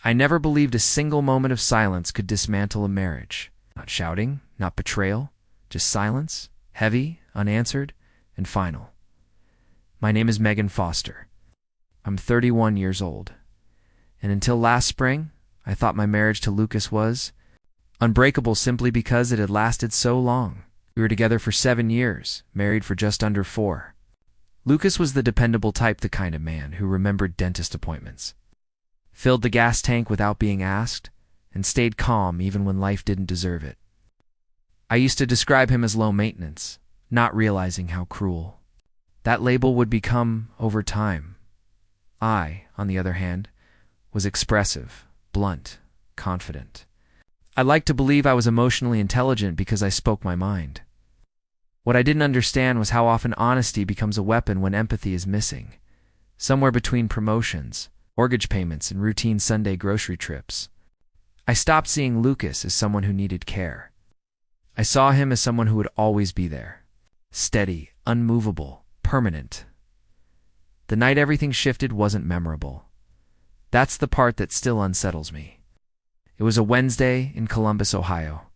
I never believed a single moment of silence could dismantle a marriage. Not shouting, not betrayal, just silence, heavy, unanswered, and final. My name is Megan Foster. I'm 31 years old. And until last spring, I thought my marriage to Lucas was unbreakable simply because it had lasted so long. We were together for 7 years, married for just under 4. Lucas was the dependable type, the kind of man who remembered dentist appointments, filled the gas tank without being asked, and stayed calm even when life didn't deserve it. I used to describe him as low maintenance, not realizing how cruel that label would become over time. I, on the other hand, was expressive, blunt, confident. I liked to believe I was emotionally intelligent because I spoke my mind. What I didn't understand was how often honesty becomes a weapon when empathy is missing. Somewhere between promotions, mortgage payments, and routine Sunday grocery trips, I stopped seeing Lucas as someone who needed care. I saw him as someone who would always be there. Steady, unmovable, permanent. The night everything shifted wasn't memorable. That's the part that still unsettles me. It was a Wednesday in Columbus, Ohio.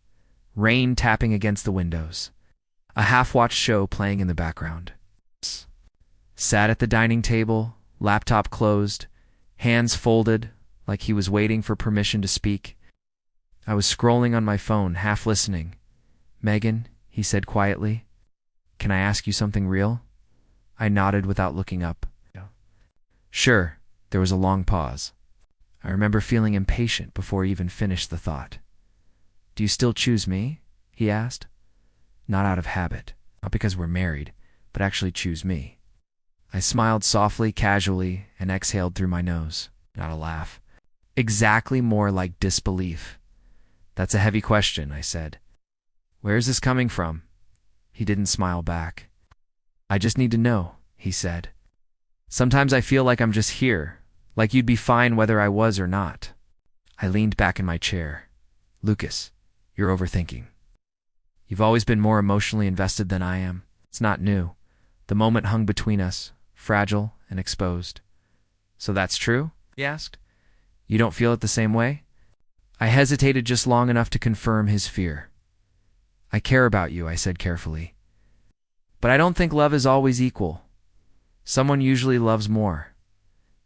Rain tapping against the windows. A half-watched show playing in the background. Sat at the dining table, laptop closed, hands folded, like he was waiting for permission to speak. I was scrolling on my phone, half listening. "Megan," he said quietly, "can I ask you something real?" I nodded without looking up. "Sure." There was a long pause. I remember feeling impatient before he even finished the thought. "Do you still choose me?" he asked. "Not out of habit, not because we're married, but actually choose me." I smiled softly, casually, and exhaled through my nose. Not a laugh. Exactly, more like disbelief. "That's a heavy question," I said. "Where is this coming from?" He didn't smile back. "I just need to know," he said. "Sometimes I feel like I'm just here, like you'd be fine whether I was or not." I leaned back in my chair. "Lucas, you're overthinking. You've always been more emotionally invested than I am. It's not new. The moment hung between us, fragile and exposed." "So that's true?" he asked. "You don't feel it the same way?" I hesitated just long enough to confirm his fear. "I care about you," I said carefully. "But I don't think love is always equal. Someone usually loves more."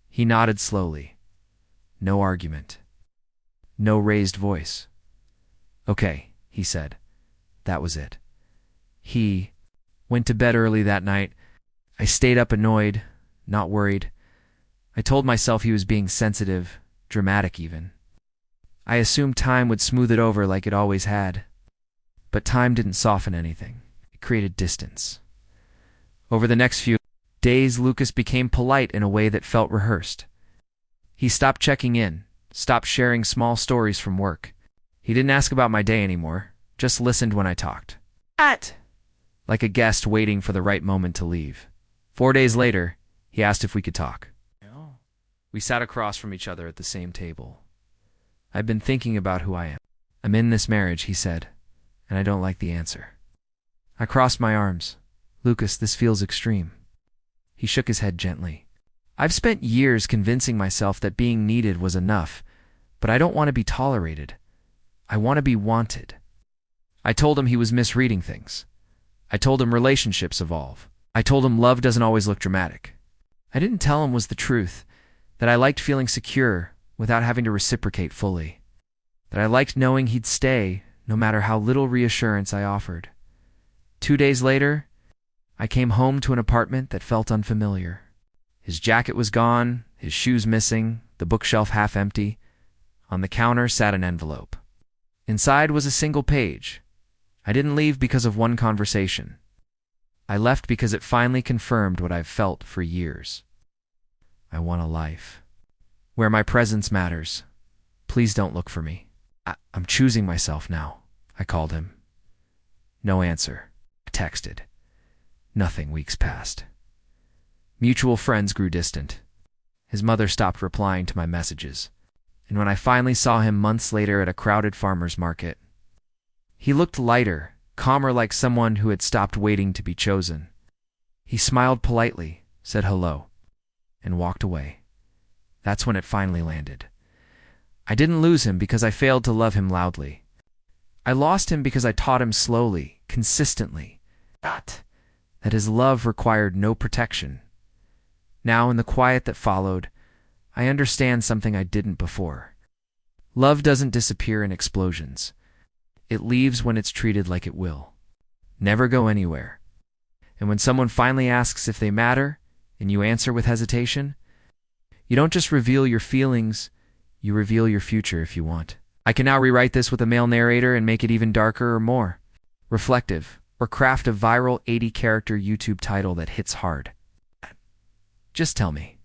He nodded slowly. No argument. No raised voice. "Okay," he said. That was it. He went to bed early that night. I stayed up annoyed, not worried. I told myself he was being sensitive, dramatic even. I assumed time would smooth it over like it always had. But time didn't soften anything. It created distance. Over the next few days, Lucas became polite in a way that felt rehearsed. He stopped checking in, stopped sharing small stories from work. He didn't ask about my day anymore, just listened when I talked. Like a guest waiting for the right moment to leave. 4 days later, he asked if we could talk. We sat across from each other at the same table. "I've been thinking about who I am. I'm in this marriage," he said, "and I don't like the answer." I crossed my arms. "Lucas, this feels extreme." He shook his head gently. "I've spent years convincing myself that being needed was enough, but I don't want to be tolerated. I want to be wanted." I told him he was misreading things. I told him relationships evolve. I told him love doesn't always look dramatic. I didn't tell him was the truth, that I liked feeling secure without having to reciprocate fully. That I liked knowing he'd stay no matter how little reassurance I offered. 2 days later, I came home to an apartment that felt unfamiliar. His jacket was gone, his shoes missing, the bookshelf half empty. On the counter sat an envelope. Inside was a single page. I didn't leave because of one conversation. I left because it finally confirmed what I've felt for years. I want a life where my presence matters. Please don't look for me. I'm choosing myself now. I called him. No answer. I texted. Nothing. Weeks passed. Mutual friends grew distant. His mother stopped replying to my messages. And when I finally saw him months later at a crowded farmer's market, he looked lighter, calmer, like someone who had stopped waiting to be chosen. He smiled politely, said hello, and walked away. That's when it finally landed. I didn't lose him because I failed to love him loudly. I lost him because I taught him slowly, consistently, that his love required no protection. Now, in the quiet that followed, I understand something I didn't before. Love doesn't disappear in explosions. It leaves when it's treated like it will. Never go anywhere. And when someone finally asks if they matter, and you answer with hesitation, you don't just reveal your feelings, you reveal your future if you want. I can now rewrite this with a male narrator and make it even darker or more reflective, or craft a viral 80-character YouTube title that hits hard. Just tell me.